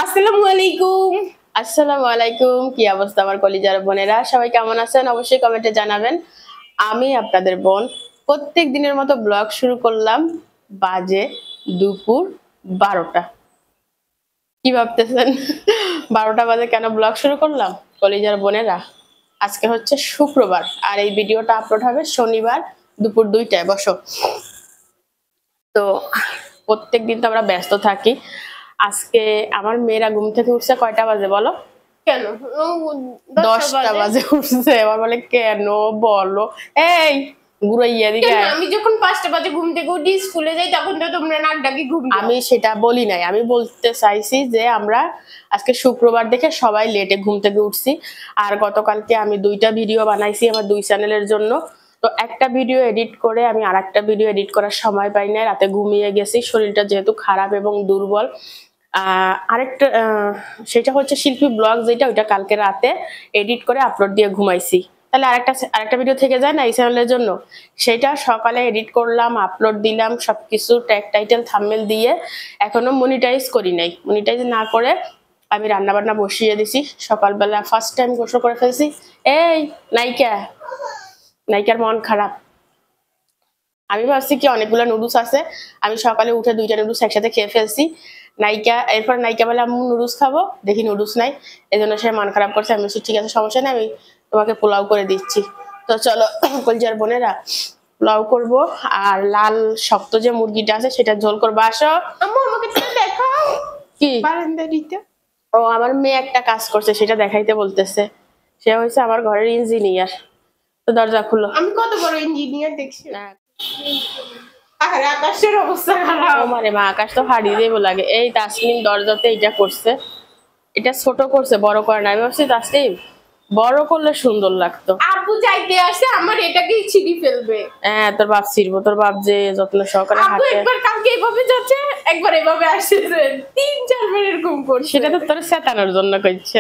আসসালামু আলাইকুম। আসসালামু আলাইকুম। কি অবস্থা আমার কলিজার বোনেরা? সবাই কেমন আছেন? অবশ্যই কমেন্টে জানাবেন। আমি আপনাদের বোন প্রত্যেক দিনের মতো ব্লগ শুরু করলাম। বাজে দুপুর 12টা। কি ভাবতেছেন 12টা বাজে কেন ব্লগ শুরু করলাম? কলিজার বোনেরা, আজকে হচ্ছে শুক্রবার আর এই ভিডিওটা আপলোড হবে শনিবার দুপুর 2টায়। বসো। তো প্রত্যেক দিন তো আমরা ব্যস্ত থাকি। আজকে আমার মেয়েরা ঘুম থেকে উঠছে কয়টা বাজে বলো? কেন? 10টা বাজে উঠছে। এবার বলে কেন বলো? এই ঘুরাইয়া দিকে আমি যখন 5টা বাজে ঘুম থেকে উঠি স্কুলে যাই তখন তো তোমরা নাক ডাকি ঘুম। আমি সেটা বলি নাই, আমি বলতে চাইছি যে আমরা আজকে শুক্রবার দেখে সবাই লেটে ঘুম থেকে উঠছি। আর গতকালকে আমি 2টা ভিডিও বানাইছি আমার 2 চ্যানেলের জন্য। তো একটা ভিডিও এডিট করে আমি আরেকটা ভিডিও এডিট করার সময় পাই না, রাতে ঘুমিয়ে গেছি, শরীরটা যেহেতু খারাপ এবং দুর্বল। আরেকটা সেটা হচ্ছে শিল্পী ব্লগ, যেটা ওইটা কালকে রাতে এডিট করে আপলোড দিয়ে ঘুমাইছি। তাহলে আরেকটা ভিডিও থেকে যায় না এই চ্যানেলের জন্য, সেটা সকালে এডিট করলাম, আপলোড দিলাম, সবকিছু ট্যাগ টাইটেল থাম্বনেল দিয়ে এখনো মনিটাইজ করি নাই। মনিটাইজ না করে আমি রান্না বান্না বসিয়ে দিছি। সকালবেলা ফার্স্ট টাইম গোসল করে ফেলছি। এই নায়িকার মন খারাপ। আমি ভাবছি কি অনেকগুলো নুডলস আছে, আমি সকালে উঠে 2টা নুডলস একসাথে খেয়ে ফেলছি। এরপর নায়িকা বলে আমি নুডলস খাবো, দেখি নুডলস নাই, এই জন্য সে মন খারাপ করছে। আমি বলছি ঠিক আছে, সমস্যা নেই, আমি তোমাকে পোলাও করে দিচ্ছি। তো চলো কলজার বোনেরা, পোলাও করব। আর লাল শক্ত যে মুরগিটা আছে সেটা ঝোল করবো। আসো আম্মু আমাকে তো দেখাও কি বারান্দা দিতে। ও আমার মেয়ে একটা কাজ করছে সেটা দেখাইতে বলতেছে। সে হয়েছে আমার ঘরের ইঞ্জিনিয়ার। তো দরজা খুলো। আমি কত বড় ইঞ্জিনিয়ার দেখছি। আরে আকাশের অবস্থা খারাপ। ও মারে মা, আকাশ তো হারিয়ে দেবো লাগে। এই তাসলিম দরজাতে এটা করছে, এটা ছোট করছে, বড় করে না। আমি ভাবছি তাসলিম বড় করলে সুন্দর লাগতো। আব্বু যাইতে আসে আমার এটাকেই ছিঁড়ি ফেলবে। হ্যাঁ তোর বাপ ছিড়বো, তোর বাপ যে যত্ন সহকারে আব্বু হাঁটে। একবার কালকে এইভাবে যাচ্ছে, একবার এভাবে আসছে, 3-4 বার এরকম করছে। সেটা তো তোর চেতানোর জন্য করছে।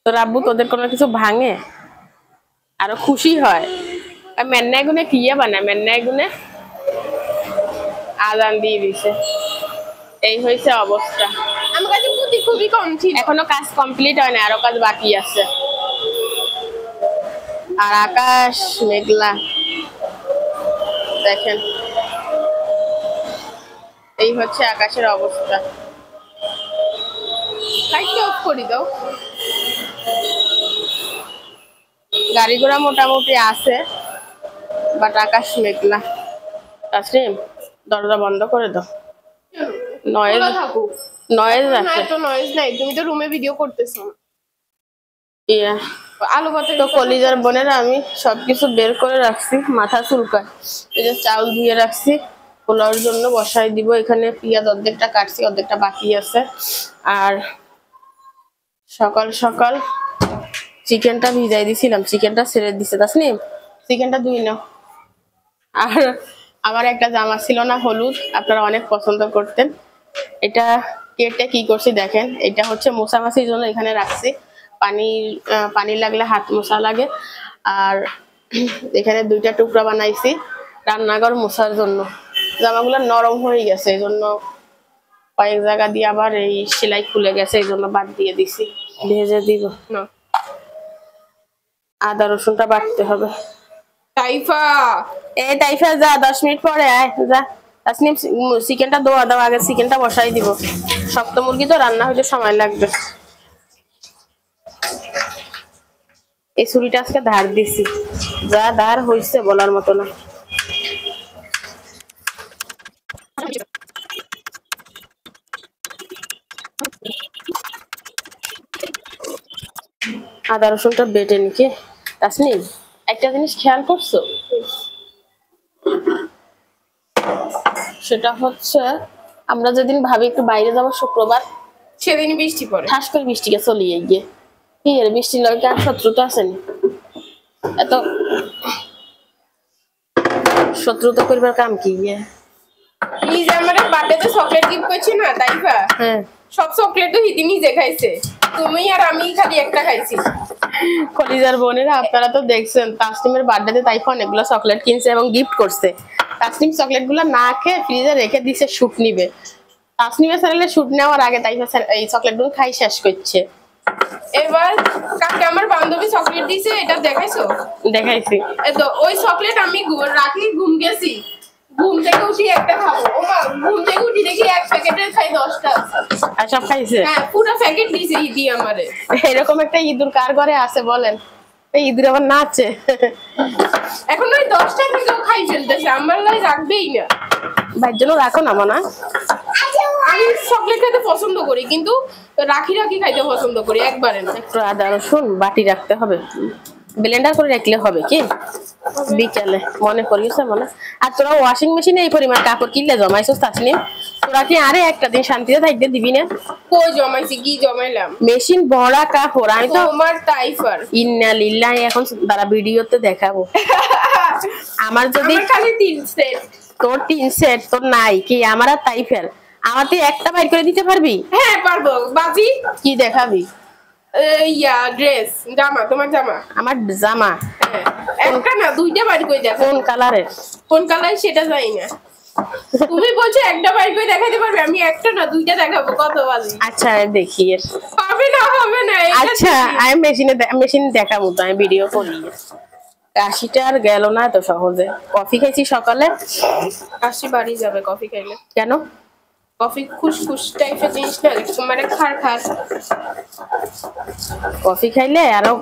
তোর আব্বু তোদের কোনো কিছু ভাঙে আরো খুশি হয়। মেন্নায় গুনে কি বানায়, মেন্নায় গুনে আজান দিয়ে দিছে। এই হয়েছে অবস্থা। আমার কাছে বুদ্ধি খুবই কম ছিল। এখনো কাজ কমপ্লিট হয় না, আরো কাজ বাকি আছে। আর আকাশ মেঘলা দেখেন, এই হচ্ছে আকাশের অবস্থা। লাইটটা অফ করে দাও। গাড়ি ঘোড়া মোটামুটি আছে, বাট আকাশ মেঘলা। তাসলিম দরজা বন্ধ করে দাও, নয়েজ থাকুক। নয়েজ না আছে। এত নয়েজ নাই, তুমি তো রুমে ভিডিও করতেছো। ইয়া আলো বাতাস তো কলিজার বোনেরা, আমি সবকিছু বের করে রাখছি, মাথা চুলকায়। এই যে চাউল ধুয়ে রাখছি, পোলাওর জন্য বসাই দিব। এখানে পেঁয়াজ অর্ধেকটা কাটছি, অর্ধেকটা বাকি আছে। আর সকাল সকাল চিকেনটা ভিজাই দিছিলাম, চিকেনটা ছেড়ে দিছে। তাসনিম চিকেনটা ধুই নাও। আর আমার একটা জামা ছিল না হলুদ, আপনারা অনেক পছন্দ করতেন, এটা কেটে কি করছি দেখেন। এটা হচ্ছে মোছামাছির জন্য এখানে রাখছি। পানি লাগলে হাত মোছা লাগে। আর এখানে 2টা টুকরা বানাইছি রান্নাঘর মোছার জন্য। জামাগুলো নরম হয়ে গেছে, এই জন্য কয়েক জায়গা দিয়ে আবার এই সেলাই খুলে গেছে, এই জন্য বাদ দিয়ে দিছি। ভেজে দিব না, আদা রসুনটা বাটতে হবে। তাইফা তাইফা যা, 10 মিনিট পরে আয় যা। তাসনিম চিকেনটা ধোয়া দাও, আগে চিকেনটা বসাই দিব। শক্ত মুরগি তো রান্না হইতে সময় লাগবে। এই ছুরিটা আজকে ধার দিছি, যা ধার হইছে বলার মতো না। আদা রসুনটা বেটে নিকে। তাসনিম একটা জিনিস খেয়াল করছো, সেটা হচ্ছে আমরা যেদিন ভাবি একটু বাইরে যাবো শুক্রবার, সেদিন বৃষ্টি পড়ে। ঠাস করে বৃষ্টিকে চলিয়ে গিয়ে কি এর বৃষ্টির লগে আর শত্রুতা আসেনি। এত শত্রুতা করবার কাম কি? নিজে আমার বার্থডেতে চকলেট গিফট করছি না তাইফা, হ্যাঁ সব চকলেট তো হিতি নিজে খাইছে, তুমি আর আমি খালি একটা খাইছি। কলিজার বোনেরা, আপনারা তো দেখছেন তাসনিমের বার্থডেতে তাইফা অনেকগুলো চকলেট কিনছে এবং গিফট করছে। তাসনিম চকলেট গুলো না খেয়ে ফ্রিজে রেখে দিছে শুক নিবে। তাসনিমের চ্যানেলে শুট নেওয়ার আগে তাই এই চকলেটগুলো খাই শেষ করছে। এবার কাকে আমার বান্ধবী চকলেট দিছে এটা দেখাইছো? দেখাইছি। তো ওই চকলেট আমি রাখি ঘুম গেছি, ঘুম থেকে উঠি একটা খাবো, ও মা ঘুম থেকে উঠি দেখি এক প্যাকেটের খাই 10টা। আর সব খাইছে? হ্যাঁ পুরো প্যাকেট দিছে ইদি আমারে। এরকম একটা ইঁদুর কার ঘরে আছে বলেন? এই ইঁদুর আবার নাচে। এখন ওই 10টা থেকেও খাই ফেলতেছে, আমার লাই রাখবেই না। ভাইয়ের জন্য রাখো না মনে। আমি চকলেট খেতে পছন্দ করি কিন্তু রাখি রাখি খাইতে পছন্দ করি, একবারে না। একটু আদা রসুন বাটি রাখতে হবে, ব্লেন্ডার করে রাখলে হবে কি বিকেলে মনে করিয়েছে মনে। আর তোরা ওয়াশিং মেশিনে এই পরিমাণ কাপড় কিনলে জমাইছিস তাসনিম, তোরা কি আরে একটা দিন শান্তিতে থাকতে দিবি না? কই জমাইছি, কি জমাইলাম? মেশিন ভরা কাপড়। আমি তো তোমার টাইফার ইন্না লিল্লাহি এখন তারা ভিডিওতে দেখাবো। আমার যদি খালি 3 সেট, তোর 3 সেট তোর নাই কি? আমার আর টাইফের। আমার তুই একটা বাইর করে দিতে পারবি? হ্যাঁ পারবো। বাজি কি দেখাবি? ইয়া ড্রেস, জামা, তোমার জামা। আমার জামা একটা না দুইটা বাড়ি করে দেখো। কোন কালারের? কোন কালার সেটা জানি না। তুমি বলছো একটা বাড়ি করে দেখাতে পারবে, আমি একটা না দুইটা দেখাবো। কত বাজি? আচ্ছা দেখি। পাবে না, হবে না। আচ্ছা আমি মেশিন দেখাবো তো, আমি ভিডিও করি। কাশিটা আর গেল না তো সহজে। কফি খাইছি সকালে। কাশি বাড়ি যাবে কফি খাইলে। কেন? কফি খুশখুশ টাইপের জিনিস না, মানে খার খার। কফি খাইলে আরো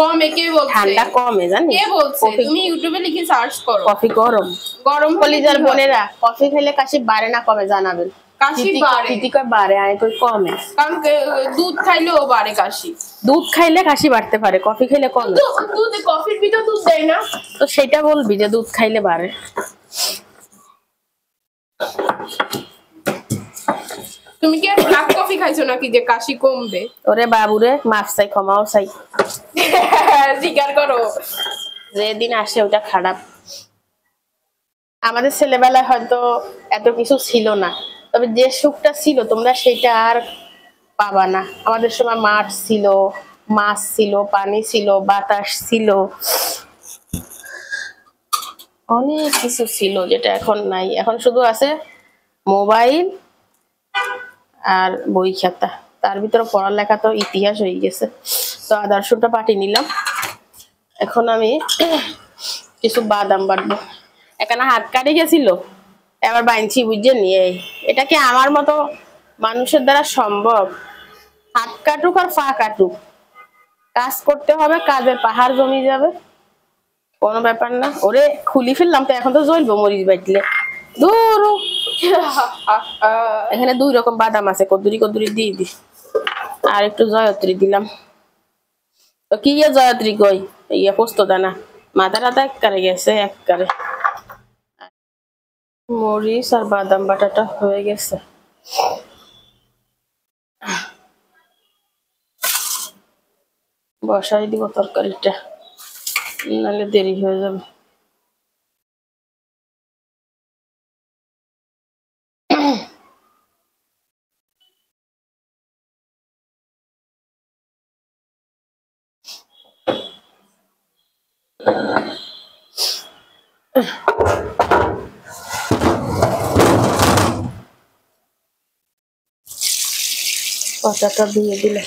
কমে, কে বলছে? ঠান্ডা কমে জানি। কে বলছে? তুমি ইউটিউবে লিখে সার্চ করো। কফি গরম গরম কলিজার বোনেরা, কফি খাইলে কাশি বাড়ে না কমে জানাবেন। কাশি বাড়ে। দিদি কয় বাড়ে, আমি কই কমে। কারণ দুধ খাইলেও বাড়ে কাশি। দুধ খাইলে কাশি বাড়তে পারে, কফি খাইলে কমে। দুধে কফির ভিতর দুধ দেয় না তো সেটা বলবি যে দুধ খাইলে বাড়ে। তুমি কি ব্ল্যাক কফি খাইছো নাকি যে কাশি কমবে? ওরে বাবুরে মাফ চাই, ক্ষমাও চাই। স্বীকার করো, যেদিন আসে ওটা খারাপ। আমাদের ছেলেবেলায় হয়তো এত কিছু ছিল না, তবে যে সুখটা ছিল তোমরা সেটা আর পাবা না। আমাদের সময় মাঠ ছিল, মাছ ছিল, পানি ছিল, বাতাস ছিল, অনেক কিছু ছিল যেটা এখন নাই। এখন শুধু আছে মোবাইল আর বই খাতা, তার ভিতরে পড়ালেখা তো ইতিহাস হয়ে গেছে। তো আদর্শটা পাঠিয়ে নিলাম। এখন আমি কিছু বাদাম বাটবো। এখানে হাত কাটে গেছিল, এবার বাইনছি বুঝে নিয়ে। এটা কি আমার মতো মানুষের দ্বারা সম্ভব? হাত কাটুক আর পা কাটুক, কাজ করতে হবে, কাজের পাহাড় জমি যাবে, কোনো ব্যাপার না। ওরে খুলি ফেললাম তো, এখন তো জ্বলবো মরিচ বাটলে। দূর এখানে 2 রকম বাদাম আছে, কদুরি কদুরি দিয়ে দি, আর একটু জয়ত্রী দিলাম। তো কি জয়ত্রী কই ইয়া পোস্ত দানা, মাথা টাথা একবারে গেছে একবারে। মরিচ আর বাদাম বাটাটা হয়ে গেছে। বসাই দিব তরকারিটা, নাহলে দেরি হয়ে যাবে। পাতাটা দিয়ে দিলে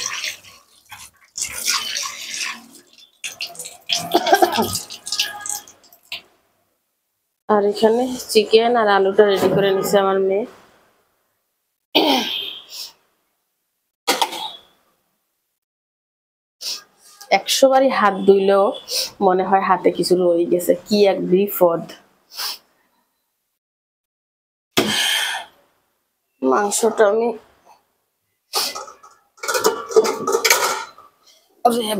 আর এখানে চিকেন আর আলুটা রেডি করে নিছে আমার মেয়ে। একশো বারই হাত ধুইলেও মনে হয় হাতে কিছু রয়ে গেছে, কি এক বিপদ। মাংসটা আমি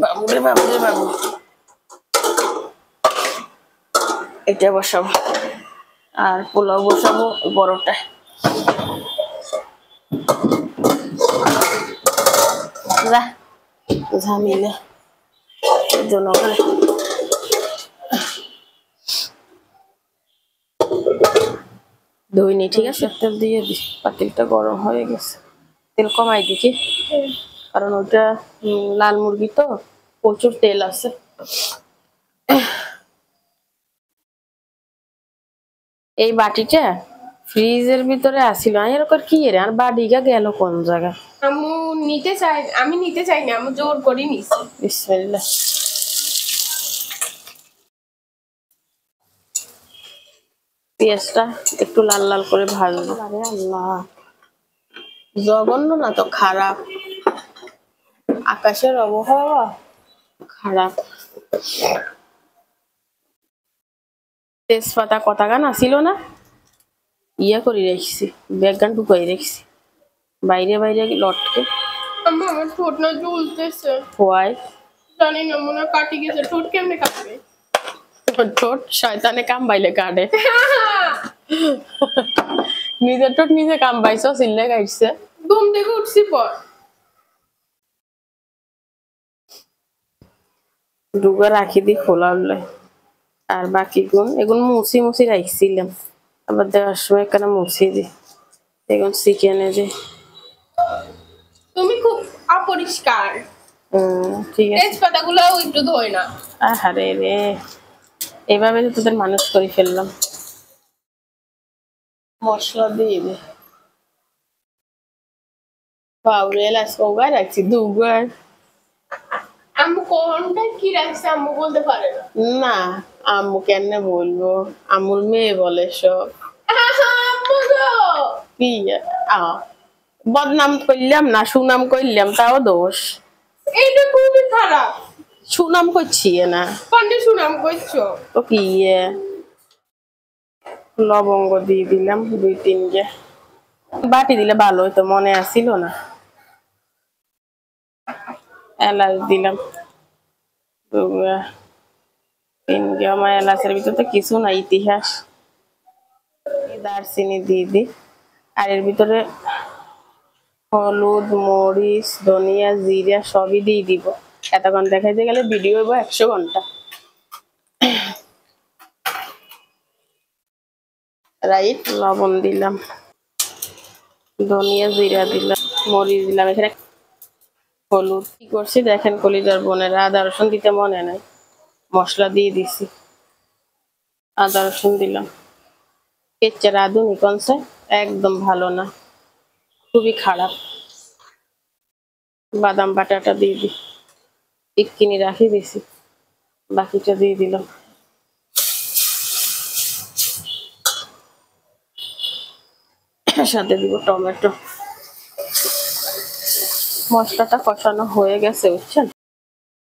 বাবু রে বাবু রে বাবু, এটা বসাবো আর পোলাও বসাবো বড়টা। ঝামেলা জন্য ধুইনি, ঠিক আছে। তেল দিয়ে দি, পাতিলটা গরম হয়ে গেছে। তেল কমাই দিকে, কারণ ওটা লাল মুরগি তো প্রচুর তেল আছে। এই বাটিটা ফ্রিজের ভিতরে আসিল এরকম কি রে আর বাড়িগা গেল কোন জায়গা আম্মু নিতে চাই, আমি নিতে চাই না, আম্মু জোর করে নিছে। বিসমিল্লাহ। পেঁয়াজটা একটু লাল লাল করে ভাজবো। আরে আল্লাহ, জঘন্য না তো, খারাপ। আকাশের আবহাওয়া খারাপ। তেজপাতা কতা গান আসিল না, ইয়া করে রেখেছি, ব্যাগ গান ঢুকাই রেখেছি, বাইরে বাইরে লটকে। আম্মু আমার ঠোঁট না জ্বলতেছে, খোয়াই জানি না, মনে হয় কাটি গেছে। ঠোঁট কেমনে কাটবে? ঠোঁট শয়তানে কাম বাইলে কাটে। নিজের ঠোঁট নিজে কাম বাইছো, চিল্লে গাইছে। ঘুম থেকে উঠছি পর ডুগা রাখি দি খোলা উঠলে। আর বাকি গুণ এগুলো মুছি মুছি রাখছিলাম, আবার দেওয়ার সময় কেন মুছি দি। এখন চিকেনে যে তুমি খুব অপরিষ্কার। ঠিক আছে। তেজপাতা গুলো একটু ধোয় না। আহারে রে, এভাবে তো তোদের মানুষ করে ফেললাম। মশলা দিয়ে দে, পাউরে এলাচ কবার রাখছি, দুবার। আম্মু কোনটা কি রাখছে আম্মু বলতে পারে না। না, আম্মু কেন বলবো, আম্মুর মেয়ে বলে সব। আম্মু গো, কি আ বদনাম করলাম না, সুনাম করলাম তাও দোষ। এইটা খুবই খারাপ। সুনাম করছি না কোনটা সুনাম করছো? তো কি, লবঙ্গ দিয়ে দিলাম 2-3 গে, বাটি দিলে ভালো হইতো, মনে আসিল না। এলাচ দিলাম 3 গে। আমার এলাচের ভিতরে তো কিছু না, ইতিহাস। দারচিনি দিয়ে দি, আর এর ভিতরে হলুদ, মরিচ, ধনিয়া, জিরা সবই দিয়ে দিব। এতক্ষণ দেখাইতে গেলে ভিডিও হইব 100 ঘন্টা। রাইট, লবণ দিলাম, ধনিয়া জিরা দিলাম, মরিচ দিলাম, এখানে হলুদ। কি করছি দেখেন কলিজার বোনেরা, আদা রসুন দিতে মনে নাই, মশলা দিয়ে দিছি। আদা রসুন দিলাম, কেচ্চা রাঁধুনি কনসে, একদম ভালো না, খুবই খারাপ। বাদাম বাটাটা দিয়ে দি, একটুখানি রাখি দিছি, বাকিটা দিয়ে দিলাম। সাথে দিব টমেটো। মশলাটা কষানো হয়ে গেছে বুঝছেন,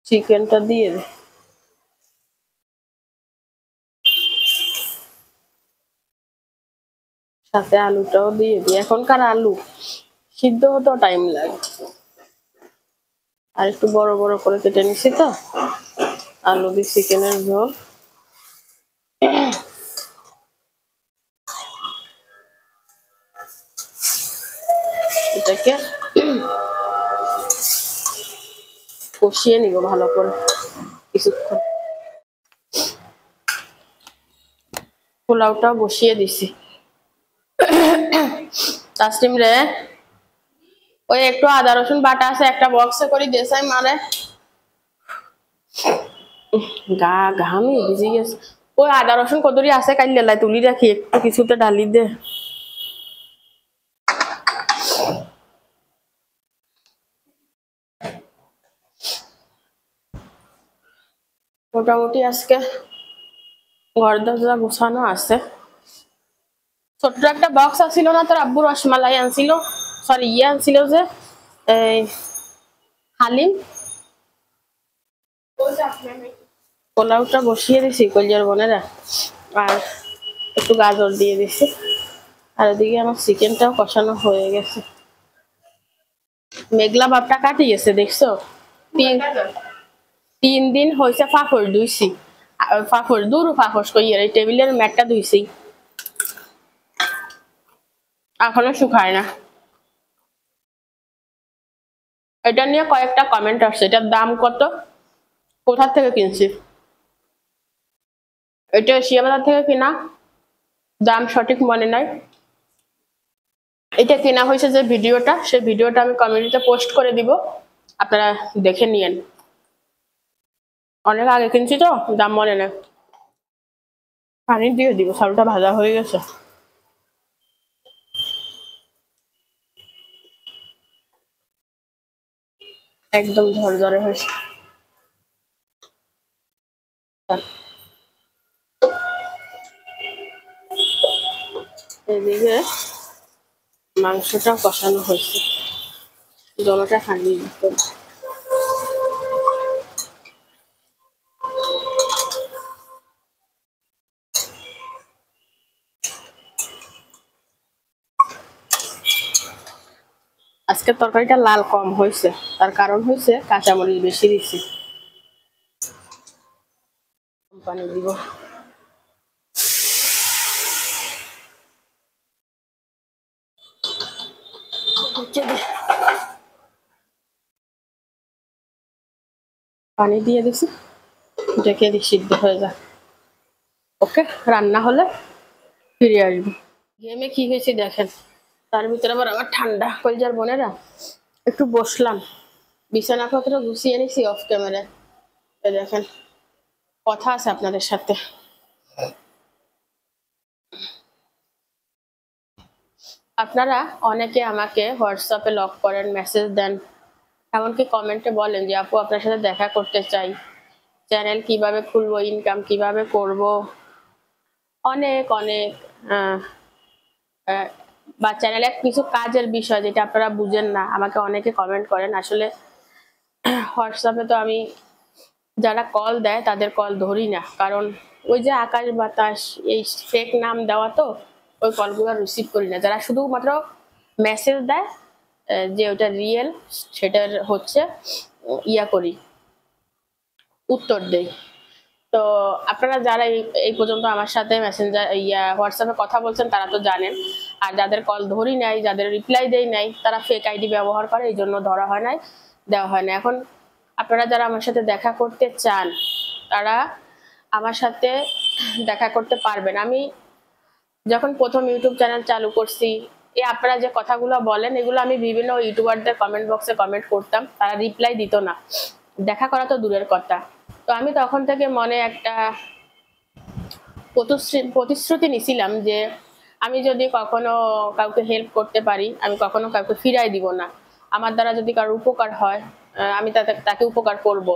চিকেনটা দিয়ে দে। সাথে আলুটাও দিয়ে দিই, এখনকার আলু সিদ্ধ হতেও টাইম লাগে। আর একটু বড় বড় করে কেটে নিছি তো, আলু দিয়ে চিকেনের ঝোল। এটাকে কষিয়ে নিব ভালো করে কিছুক্ষণ। পোলাওটাও বসিয়ে দিছি। তাসলিম রে, ওই একটু আদা রসুন বাটা আছে একটা বক্সে করে দেশাই মারে, গা ঘামি ভিজে গেছে। ওই আদা রসুন কতরি আছে কাল লেলাই তুলি রাখি, একটু কিছুতে ডালি দে। মোটামুটি আজকে ঘর দরজা গোছানো আছে। ছোট্ট একটা বক্স আছিল না তোর আব্বু, রসমালাই আনছিল, সরি ইয়ে আনছিল যে এই হালিম। পোলাওটা বসিয়ে দিছি কলিজার বোনেরা, আর একটু গাজর দিয়ে দিছি। আর ওদিকে আমার চিকেনটাও কষানো হয়ে গেছে। মেঘলা ভাবটা কাটি গেছে দেখছো, 3 দিন হয়েছে ফাফড় ধুইছি, ফাফড় দূর ফাফস কই এই টেবিলের ম্যাটটা ধুইছি, এখনো শুকায় না। এটা নিয়ে কয়েকটা কমেন্ট আসছে, এটার দাম কত, কোথা থেকে কিনছি। এটা এশিয়া বাজার থেকে কিনা, দাম সঠিক মনে নাই। এটা কেনা হয়েছে যে ভিডিওটা, সেই ভিডিওটা আমি কমিউনিটিতে পোস্ট করে দিব, আপনারা দেখে নিয়েন। অনেক আগে কিনছি তো দাম মনে নেই। পানি দিয়ে দিব, চালটা ভাজা হয়ে গেছে। একদম ঝরঝরে হয়েছে। এদিকে মাংসটা কষানো হয়েছে, জলটা খানিয়ে দিতে। আজকে তরকারিটা লাল কম হয়েছে, তার কারণ হয়েছে কাঁচামরিচ বেশি দিচ্ছি। পানি দিব। পানি দিয়ে দিছি, ঢেকে দিই সিদ্ধ হয়ে যায়। ওকে, রান্না হলে ফিরে আসবো। গেমে কি হয়েছে দেখেন, তার ভিতরে আবার আমার ঠান্ডা কলজার বোনেরা। একটু বসলাম, বিছানাপত্র গুছিয়ে নিছি অফ ক্যামেরায়। দেখেন, কথা আছে আপনাদের সাথে। আপনারা অনেকে আমাকে হোয়াটসঅ্যাপে লক করেন, মেসেজ দেন, এমনকি কমেন্টে বলেন যে আপু আপনার সাথে দেখা করতে চাই, চ্যানেল কিভাবে খুলবো, ইনকাম কিভাবে করব, অনেক অনেক বা চ্যানেলে কিছু কাজের বিষয় যেটা আপনারা বুঝেন না, আমাকে অনেকে কমেন্ট করেন। আসলে হোয়াটসঅ্যাপে তো আমি যারা কল দেয় তাদের কল ধরি না, কারণ ওই যে আকাশ বাতাস এই ফেক নাম দেওয়া, তো ওই কলগুলো রিসিভ করি না। যারা শুধুমাত্র মেসেজ দেয় যে ওটা রিয়েল, সেটার হচ্ছে ইয়া করি, উত্তর দেই। তো আপনারা যারা এই পর্যন্ত আমার সাথে মেসেঞ্জার হোয়াটসঅ্যাপে কথা বলছেন তারা তো জানেন। আর যাদের কল ধরি নাই, যাদের রিপ্লাই দেই নাই, তারা ফেক আইডি ব্যবহার করে, এই জন্য ধরা হয় নাই, দেওয়া হয় না। এখন আপনারা যারা আমার সাথে দেখা করতে চান তারা আমার সাথে দেখা করতে পারবেন। আমি যখন প্রথম ইউটিউব চ্যানেল চালু করছি, আপনারা যে কথাগুলো বলেন এগুলো আমি বিভিন্ন ইউটিউবারদের কমেন্ট বক্সে কমেন্ট করতাম, তারা রিপ্লাই দিত না, দেখা করা তো দূরের কথা। তো আমি তখন থেকে মনে একটা প্রতিশ্রুতি নিছিলাম যে আমি যদি কখনো কাউকে হেল্প করতে পারি, আমি কখনো কাউকে ফিরাই দিব না। আমার দ্বারা যদি কারোর উপকার হয়, আমি তাকে উপকার করব।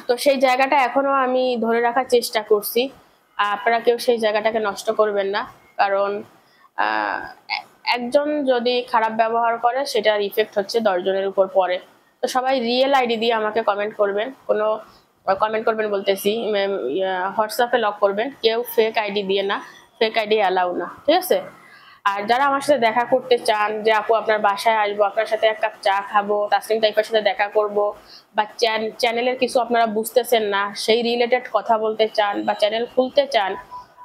তো সেই জায়গাটা এখনো আমি ধরে রাখার চেষ্টা করছি। আপনারা কেউ সেই জায়গাটাকে নষ্ট করবেন না, কারণ একজন যদি খারাপ ব্যবহার করে সেটার ইফেক্ট হচ্ছে 10 জনের উপর পড়ে। তো সবাই রিয়েল আইডি দিয়ে আমাকে কমেন্ট করবেন, কোনো কমেন্ট করবেন বলতেছি, হোয়াটসঅ্যাপে লক করবেন, কেউ ফেক আইডি দিয়ে না, ফেক আইডি অ্যালাউ না, ঠিক আছে? আর যারা আমার সাথে দেখা করতে চান যে আপু আপনার বাসায় আসবো, আপনার সাথে এক কাপ চা খাবো, তাসনিম তাইফার সাথে দেখা করব, বা চ্যানেলের কিছু আপনারা বুঝতেছেন না সেই রিলেটেড কথা বলতে চান, বা চ্যানেল খুলতে চান,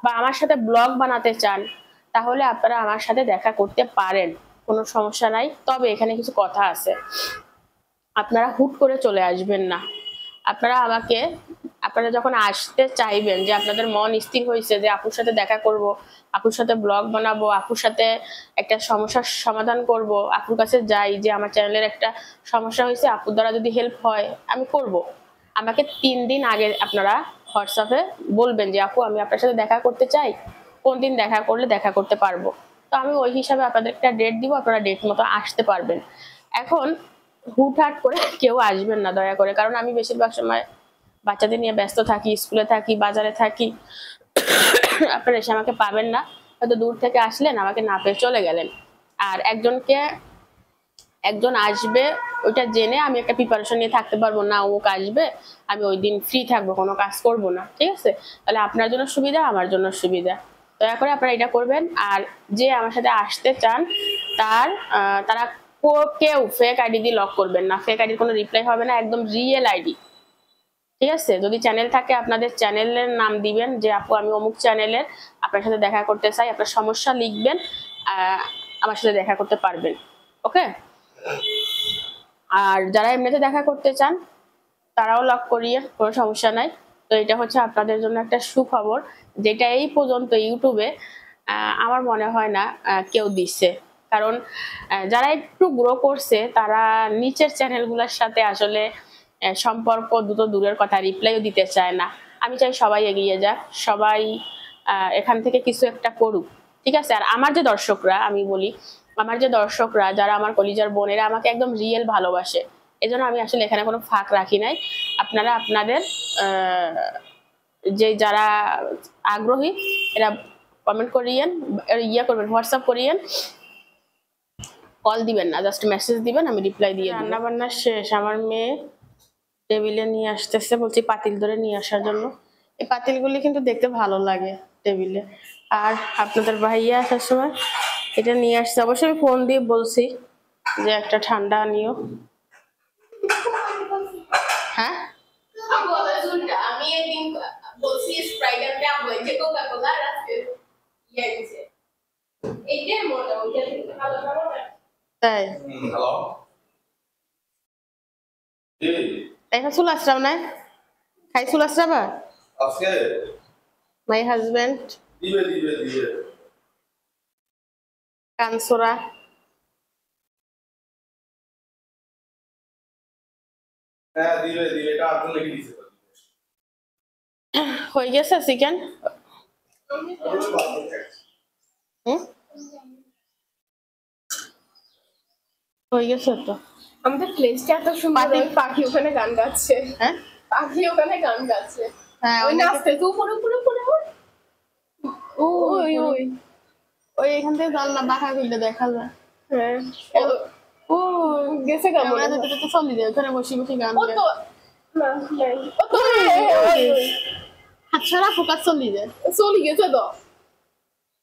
বা আমার সাথে ব্লগ বানাতে চান, তাহলে আপনারা আমার সাথে দেখা করতে পারেন, কোনো সমস্যা নাই। তবে এখানে কিছু কথা আছে, আপনারা হুট করে চলে আসবেন না। আপনারা যখন আসতে চাইবেন, যে আপনাদের মন স্থির হয়েছে যে আপুর সাথে দেখা করব, আপুর সাথে ব্লগ বানাবো, আপুর সাথে একটা সমস্যার সমাধান করব, আপুর কাছে যাই যে আমার চ্যানেলের একটা সমস্যা হয়েছে, আপুর দ্বারা যদি হেল্প হয় আমি করব, আমাকে 3 দিন আগে আপনারা হোয়াটসঅ্যাপে বলবেন যে আপু আমি আপনার সাথে দেখা করতে চাই, কোন দিন দেখা করলে দেখা করতে পারবো। তো আমি ওই হিসাবে আপনাদের একটা ডেট দিব, আপনারা ডেট মতো আসতে পারবেন। এখন হুটহাট করে কেউ আসবেন না দয়া করে, কারণ আমি বেশিরভাগ সময় বাচ্চাদের নিয়ে ব্যস্ত থাকি, স্কুলে থাকি, বাজারে থাকি, আপনারা এসে আমাকে পাবেন না। হয়তো দূর থেকে আসলেন, আমাকে না পেয়ে চলে গেলেন। আর একজন আসবে ওইটা জেনে আমি একটা প্রিপারেশন নিয়ে থাকতে পারবো না, ও আসবে আমি ওই দিন ফ্রি থাকবো, কোনো কাজ করব না, ঠিক আছে? তাহলে আপনার জন্য সুবিধা, আমার জন্য সুবিধা। দয়া করে আপনারা এটা করবেন। আর যে আমার সাথে আসতে চান তারা কেউ ফেক আইডি দিয়ে লক করবেন না, ফেক আইডির কোনো রিপ্লাই হবে না, একদম রিয়েল আইডি, ঠিক আছে? যদি চ্যানেল থাকে আপনাদের চ্যানেলের নাম দিবেন যে আপু আমি অমুক চ্যানেলের, আপনার সাথে দেখা করতে চাই, আপনার সমস্যা লিখবেন, আমার সাথে দেখা করতে পারবেন, ওকে? আর যারা এমনিতে দেখা করতে চান তারাও লক করিয়ে, কোনো সমস্যা নাই। তো এটা হচ্ছে আপনাদের জন্য একটা সুখবর, যেটা এই পর্যন্ত ইউটিউবে আমার মনে হয় না কেউ দিচ্ছে। কারণ যারা একটু গ্রো করছে তারা নিচের চ্যানেলগুলোর সাথে আসলে সম্পর্ক দুটো দূরের কথা, রিপ্লাইও দিতে চায় না। আমি চাই সবাই এগিয়ে যাক, সবাই এখান থেকে কিছু একটা করুক, ঠিক আছে? আর আমার যে দর্শকরা, আমি বলি আমার যে দর্শকরা যারা আমার কলিজার বোনেরা আমাকে একদম রিয়েল ভালোবাসে, এই জন্য আমি আসলে এখানে কোনো ফাঁক রাখি নাই। আপনারা আপনাদের যে যারা আগ্রহী এরা কমেন্ট করিয়েন, করবেন, হোয়াটসঅ্যাপ করিয়েন, কল দিবেন না, জাস্ট মেসেজ দিবেন, আমি রিপ্লাই দিয়ে দিই। রান্না বান্না শেষ, আমার মেয়ে টেবিলে নিয়ে আসতেছে, বলছি পাতিল ধরে নিয়ে আসার জন্য। এই পাতিলগুলি কিন্তু দেখতে ভালো লাগে টেবিলে। আর আপনাদের ভাইয়া আসার সময় এটা নিয়ে আসছে, অবশ্যই আমি ফোন দিয়ে বলছি যে একটা ঠান্ডা নিও। হ্যাঁ আমি একদিন বলছি স্প্রাইট আনতে, আম্মু এই যে কোকা কোলা আর আজকে ইয়ে দিছে এইটাই মজা, ওইটা থেকে ভালো না মজা। তাই হ্যালো জি দেখা চুল আসরাম না খাই চুল আসরাবা আজকে মাই হাজবেন্ড দিবে দিবে দিবে কানসোরা হ্যাঁ দিবে দিবে, এটা আপনি লিখে দিছে হয়ে গেছে চিকেন। হয়ে গেছে তো। আমাদের প্লেসটা এত সুন্দর, ওই পাখি ওখানে গান গাচ্ছে। হ্যাঁ পাখি ওখানে গান গাচ্ছে, হ্যাঁ ওই নাচতে তো পুরো পুরো পুরো ওই ওই ওই এখান থেকে জানলা বাঁকা করলে দেখা যায়। হ্যাঁ ও গেছে কেমন আমরা যেতে তো চলি যায়, ওখানে বসে বসে গান ও গায়। তো না নাই ও তো হাত ছাড়া ফোকাস চলি যায়। চলে গেছে তো।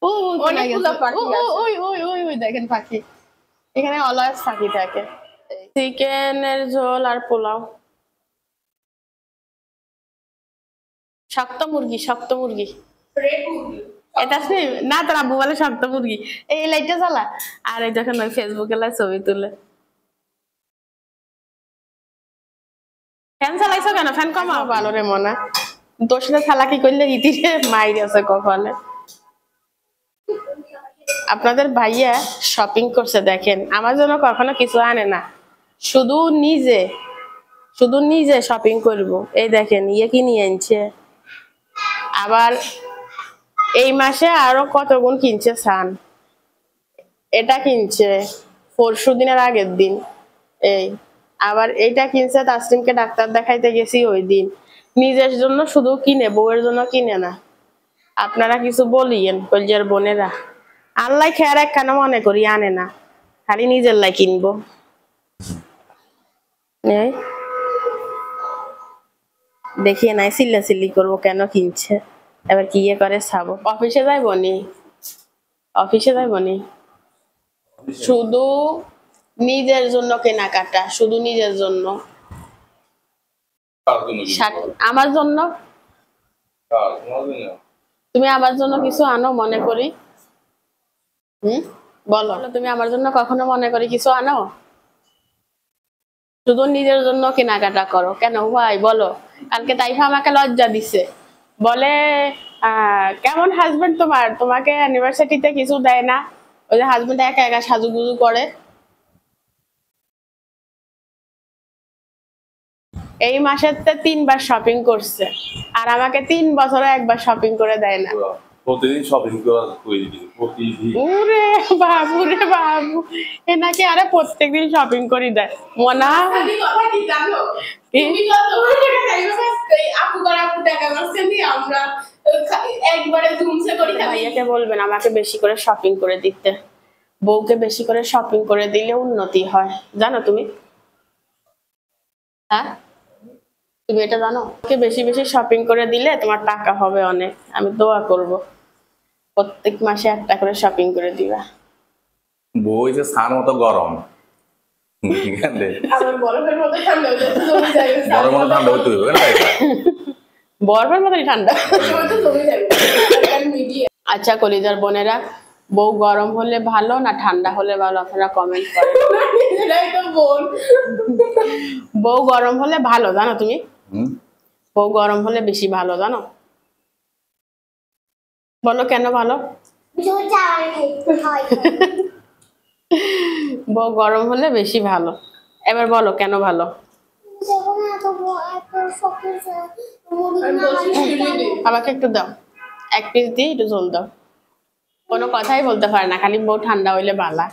ও অনেকগুলো পাখি আছে। ওই ওই ওই ওই দেখেন পাখি, এখানে অলওয়েজ পাখি থাকে। চিকেনের ঝোল আর পোলাও। শক্ত মুরগি, শক্ত মুরগি রেড মুরগি এটা না, তোর আব্বু বলে শক্ত মুরগি। এই লাইটটা জ্বালা, আর এই দেখেন ওই ফেসবুকে ছবি তুলে। ফ্যান চালাইছো কেন? ফ্যান কমাও। ভালো রে মনা, তোর সাথে চালাকি করলে ইতিরে মাইর আছে কখনে। আপনাদের ভাইয়া শপিং করছে দেখেন, আমার জন্য কখনো কিছু আনে না, শুধু নিজে শপিং করব। এই দেখেন ইয়ে কি নিয়ে আনছে, আবার এই মাসে আরো কত গুণ কিনছে সান। এটা কিনছে পরশু দিনের আগের দিন, এই আবার এইটা কিনছে তাসলিমকে ডাক্তার দেখাইতে গেছি ওই দিন। নিজের জন্য শুধু কিনে, বউয়ের জন্য কিনে না। আপনারা কিছু বলিয়েন কলজার বোনেরা, আল্লাহ খেয়ার একখানা মনে করি আনে না, খালি নিজের লাই কিনবো। দেখিয়ে নাই চিল্লাচিল্লি করবো কেন কিনছে, এবার কি ইয়ে করে ছাবো। অফিসে যাইবনি, অফিসে যাইবনি, শুধু নিজের জন্য কেনাকাটা, শুধু নিজের জন্য। আমার জন্য তুমি আমার জন্য কিছু আনো মনে করি? বলো, তুমি আমার জন্য কখনো মনে করি কিছু আনো? শুধু নিজের জন্য কেনাকাটা করো কেন ভাই বলো? কালকে তাইফা আমাকে লজ্জা দিছে, বলে কেমন হাজবেন্ড তোমার, তোমাকে অ্যানিভার্সারিতে কিছু দেয় না? ওই যে হাজবেন্ড একা একা সাজুগুজু করে। এই মাসের 3বার শপিং করছে, আর আমাকে 3 বছরে একবার শপিং করে দেয় না। প্রতিদিন শপিং করে দিই প্রতিদিন। ওরে বাবু রে বাবু, এনাকে আরে প্রত্যেকদিন শপিং করি দেয় মনা। আমি কথা কি জানো, তুমি কত টাকা খাইবে? এই আপু আর আপু টাকা মারছেন দি আমরা একবারে ধুমসে করি। ভাইয়াকে বলবেন আমাকে বেশি করে শপিং করে দিতে, বউকে বেশি করে শপিং করে দিলে উন্নতি হয়, জানো তুমি? হ্যাঁ তুমি এটা জানো? ওকে বেশি বেশি শপিং করে দিলে তোমার টাকা হবে অনেক। আমি দোয়া করব প্রত্যেক মাসে একটা করে শপিং করে দিবা। বই যে সান মতো গরম, আমার বরফের মধ্যে ঠান্ডা হয়ে যাচ্ছে, জমে যায়। বড় মতো ঠান্ডা হইতে হবে না? বরফের মতোই ঠান্ডা। জমে যায় মিডিয়া। আচ্ছা কলিজার বোনেরা, বউ গরম হলে ভালো না ঠান্ডা হলে ভালো, আপনারা কমেন্ট করেন। এটাই তো বোন। বউ গরম হলে ভালো জানো তুমি? বউ গরম হলে বেশি ভালো জানো? বলো কেন ভালো? বউ গরম হলে বেশি ভালো, এবার বলো কেন ভালো? আমাকে একটু দাও, 1 পিস দিয়ে একটু ঝোল দাও। কোনো কথাই বলতে পারে না, খালি বউ ঠান্ডা হইলে বালা।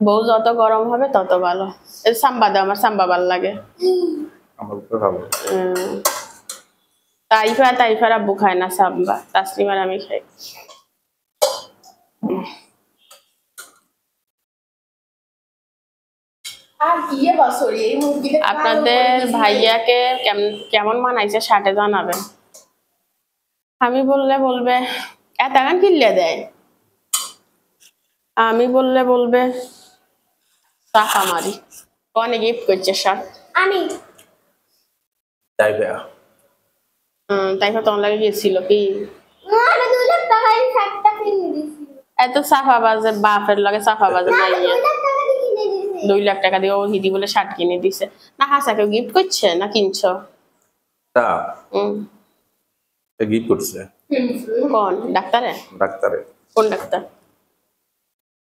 বউ যত গরম হবে তত ভালো। এই সাম্বা দাও, আমার সাম্বা ভালো লাগে। আমার উপরে খাবো। তাইফার আব্বু খায় না সাম্বা, তাসলিমার আমি খাই। আর কি বছর এই মুরগিটা আপনাদের ভাইয়াকে কেমন মানাইছে শার্টে জানাবেন। আমি বললে বলবে এত গান কিনলে দেয়, আমি বললে বলবে টাকা মারি। অনেক গিফট করছে শার্ট। আমি তাইফা তোমার লাগে গিয়েছিল কি আমি 2 লাখ টাকায় শার্টটা কিনে দিয়েছি। এত সাফা বাজে, বাপের লাগে সাফা বাজে নাই। 2 লাখ টাকা দিয়ে কিনে দিয়েছি। 2 লাখ টাকা দিয়ে ও দিদি বলে শার্ট কিনে দিছে। না হাসাকে গিফট করছে না কিনছো? তা গিফট করছে। কোন ডাক্তারে? ডাক্তারে। কোন ডাক্তার?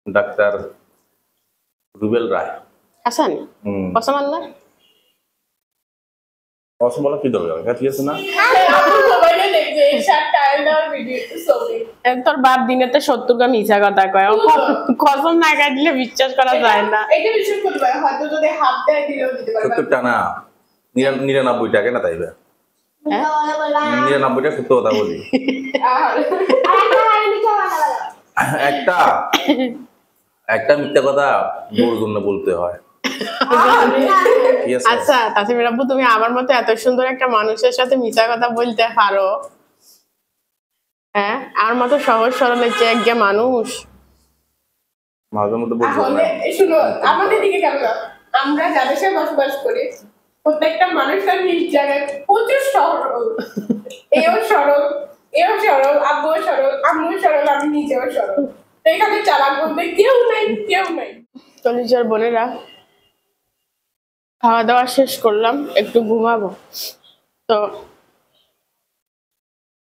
ডাক্তার রুবেল রায়। হাসানি কসম আল্লাহ। কসম বলা কি দরকার, ঠিক আছে না? তোর বাপ দিনে তো 70 টা মিছা কথা কয়, কসম না কাটলে বিশ্বাস করা যায় না। এটা বিশ্বাস করতে পারে, হয়তো যদি হাত দেয় দিলেও দিতে পারে। 70 টা না, 99 টাকা না তাইবে। 99 টা সত্য কথা বলি। একটা মিথ্যা কথা বউর জন্য বলতে হয়। আচ্ছা তাসমির আব্বু, তুমি আমার মতো এত সুন্দর একটা মানুষের সাথে মিথ্যা কথা বলতে পারো? হ্যাঁ, আমার মতো সহজ সরল একটা মানুষ মাঝে মধ্যে বলতে তাহলে শুনো, আমাদের দিকে কেমন, আমরা যাদের সাথে বসবাস করি প্রত্যেকটা মানুষের নিজ জায়গায় প্রচুর সরল। এও সরল, আব্বুও সরল, আম্মুও সরল, আমি নিজেও সরল। এখানে চালাক বলতে কেউ নাই। কলিজার বোনেরা, খাওয়া দাওয়া শেষ করলাম, একটু ঘুমাবো। তো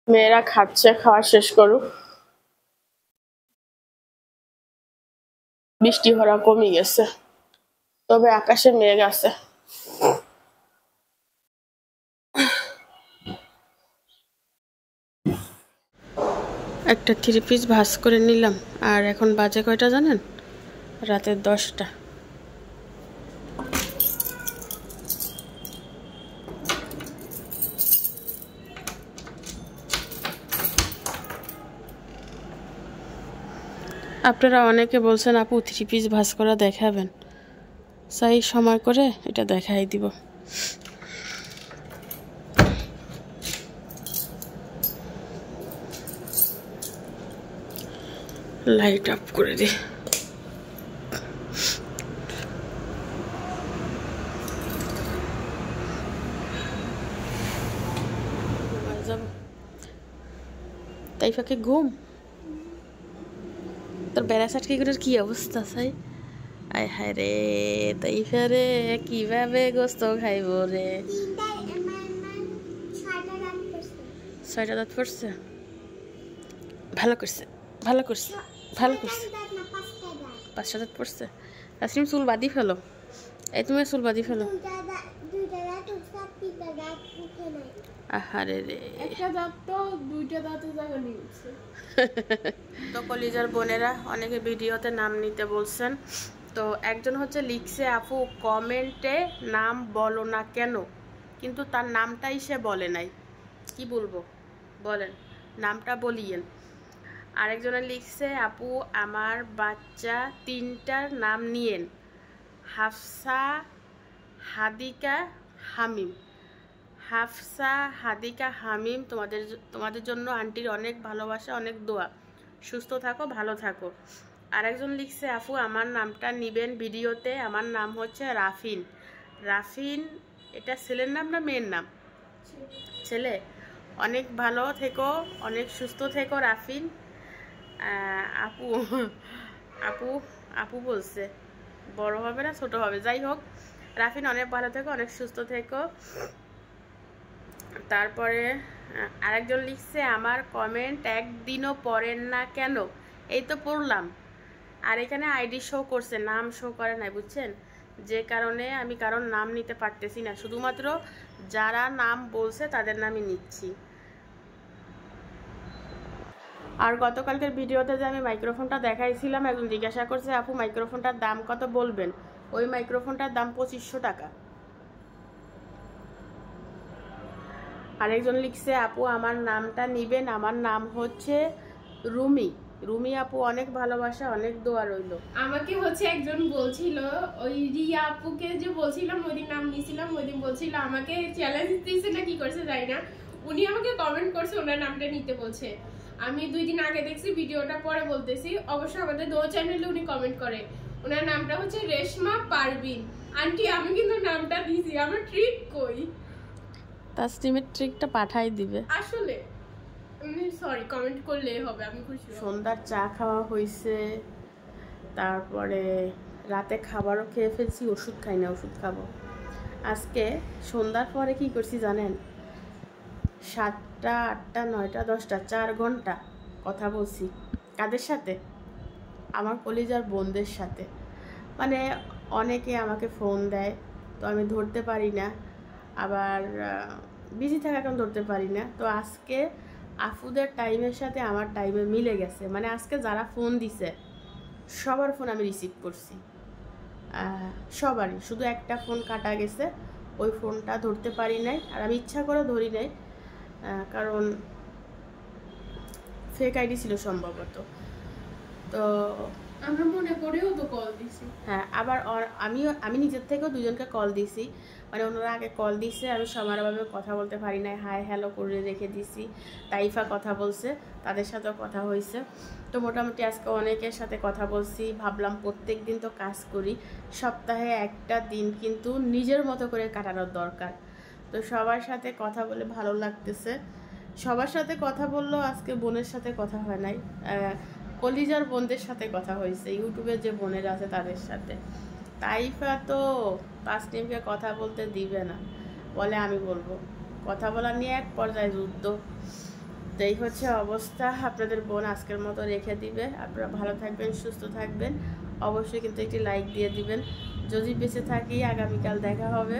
মেয়েরা খাচ্ছে, খাওয়া শেষ করুক। বৃষ্টি ভরা কমে গেছে, তবে আকাশে মেঘ আছে। একটা 3 পিস ভাজ করে নিলাম। আর এখন বাজে কয়টা জানেন? রাতের 10টা। আপনারা অনেকে বলছেন আপু 3 পিস ভাজ করা দেখাবেন, সেই সময় করে এটা দেখাই দিব। লাইট অফ করে দিই। তাই ফাঁকে ঘুম। তোর বেড়াসাট কি করে কি অবস্থা চাই? আয় হায় রে, তাই ফেরে কিভাবে গোস্ত খাইব রে? 6টা দাঁত পড়ছে। ভালো করছে, ভালো করছে, ভালো করছে। 5টা দাঁত পড়ছে। তাসলিম চুল বাঁধি ফেলো, এই তুমি চুল বাঁধি ফেলো। আহারে রে, একটা দাঁত তো 2টা দাঁতের জায়গা নিয়েছে। তো কলিজার বোনেরা অনেকে ভিডিওতে নাম নিতে বলছেন। তো একজন হচ্ছে লিখছে আপু কমেন্টে নাম বলো না কেন, কিন্তু তার নামটাই সে বলে নাই। কি বলবো বলেন, নামটা বলিয়েন। আরেকজনে লিখছে আপু আমার বাচ্চা 3টার নাম নিয়েন, হাফসা, হাদিকা, হামিম। হাফসা, হাদিকা, হামিম, তোমাদের জন্য আন্টির অনেক ভালোবাসা, অনেক দোয়া। সুস্থ থাকো, ভালো থাকো। আরেকজন লিখছে আপু আমার নামটা নিবেন ভিডিওতে, আমার নাম হচ্ছে রাফিন। রাফিন এটা ছেলের নাম না মেয়ের নাম? ছেলে। অনেক ভালো থেকো, অনেক সুস্থ থেকো রাফিন। আপু আপু আপু বলছে, বড় হবে না ছোট হবে, যাই হোক রাফিন অনেক ভালো থেকো, অনেক সুস্থ থেকো। তারপরে আরেকজন লিখছে আমার কমেন্ট একদিনও পড়েন না কেন? এই তো পড়লাম, আর এখানে আইডি শো করছে, নাম শো করে নাই, বুঝছেন? যে কারণে আমি কারোর নাম নিতে পারতেছি না, শুধুমাত্র যারা নাম বলছে তাদের নামই নিচ্ছি। আর গতকালকের ভিডিওতে যে আমি মাইক্রোফোনটা দেখাইছিলাম, একজন জিজ্ঞাসা করছে আপু মাইক্রোফোনটার দাম কত বলবেন। ওই মাইক্রোফোনটার দাম 2500 টাকা। আরেকজন লিখছে আপু আমার নামটা নিবেন, আমার নাম হচ্ছে রুমি। রুমি আপু অনেক ভালোবাসা, অনেক দোয়া রইল। আমাকে হচ্ছে একজন বলছিল, ওই রিয়া আপুকে যে বলছিলাম ওই দিন নাম নিয়েছিলাম, ওই দিন বলছিল আমাকে চ্যালেঞ্জ দিয়েছে না কি করছে জানি না, উনি আমাকে কমেন্ট করছে ওনার নামটা নিতে বলছে। আমি 2 দিন আগে দেখছি, ভিডিওটা পরে বলতেছি। অবশ্য আমাদের দো চ্যানেলে উনি কমেন্ট করে, ওনার নামটা হচ্ছে রেশমা পারভিন। আন্টি আমি কিন্তু নামটা দিয়েছি, আমার ট্রিক কই? তাসনিমের ট্রিকটা পাঠাই দিবে। আসলে সরি, কমেন্ট করলেই হবে, আমি খুশি। সন্ধ্যার চা খাওয়া হয়েছে, তারপরে রাতে খাবারও খেয়ে ফেলছি, ওষুধ খাই না, ওষুধ খাবো আজকে। সন্ধ্যার পরে কি করছি জানেন? 7টা 8টা 9টা 10টা 4 ঘন্টা কথা বলছি। কাদের সাথে? আমার কলিজার বোনদের সাথে। মানে অনেকে আমাকে ফোন দেয়, তো আমি ধরতে পারি না, আবার বিজি থাকা কারণ ধরতে পারি না। তো আজকে আফুদের টাইমের সাথে আমার টাইমে মিলে গেছে। মানে আজকে যারা ফোন দিছে সবার ফোন আমি রিসিভ করছি, সবারই। শুধু একটা ফোন কাটা গেছে, ওই ফোনটা ধরতে পারি নাই। আর আমি ইচ্ছা করে ধরি নাই, কারণ ফেক আইডি ছিল সম্ভবত। তো আমরা মনে করেও তো কল দিছি। হ্যাঁ, আবার আমি নিজের থেকেও 2জনকে কল দিছি। মানে ওনারা আগে কল দিছে, আমি সমানভাবে কথা বলতে পারি নাই, হাই হ্যালো করে রেখে দিছি। তাইফা কথা বলছে, তাদের সাথেও কথা হয়েছে। তো মোটামুটি আজকে অনেকের সাথে কথা বলছি। ভাবলাম প্রত্যেক দিন তো কাজ করি, সপ্তাহে একটা দিন কিন্তু নিজের মতো করে কাটানোর দরকার। তো সবার সাথে কথা বলে ভালো লাগতেছে। সবার সাথে কথা বললেও আজকে বোনের সাথে কথা হয় নাই, কলিজার বোনদের সাথে কথা হয়েছে, ইউটিউবের যে বোনেরা আছে তাদের সাথে। তাইফা তো তাসনিমকে কথা বলতে দিবে না, বলে আমি বলবো। কথা বলা নিয়ে এক পর্যায়ে যুদ্ধ। তো এই হচ্ছে অবস্থা। আপনাদের বোন আজকের মতো রেখে দিবে। আপনারা ভালো থাকবেন, সুস্থ থাকবেন। অবশ্যই কিন্তু একটি লাইক দিয়ে দিবেন। যদি বেঁচে থাকি আগামীকাল দেখা হবে।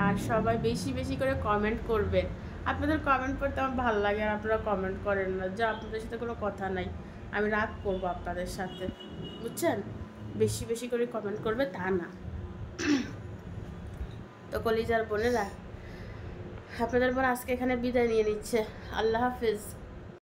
আর সবাই বেশি বেশি করে কমেন্ট করবেন। আপনাদের কমেন্ট করতে আমার ভালো লাগে, আর আপনারা কমেন্ট করেন না, যা আপনাদের সাথে কোনো কথা নাই। আমি রাগ করবো আপনাদের সাথে, বুঝছেন? বেশি বেশি করে কমেন্ট করবে তা না। তো কলিজার বোনেরা, আপনাদের বোন আজকে এখানে বিদায় নিয়ে নিচ্ছে। আল্লাহ হাফিজ।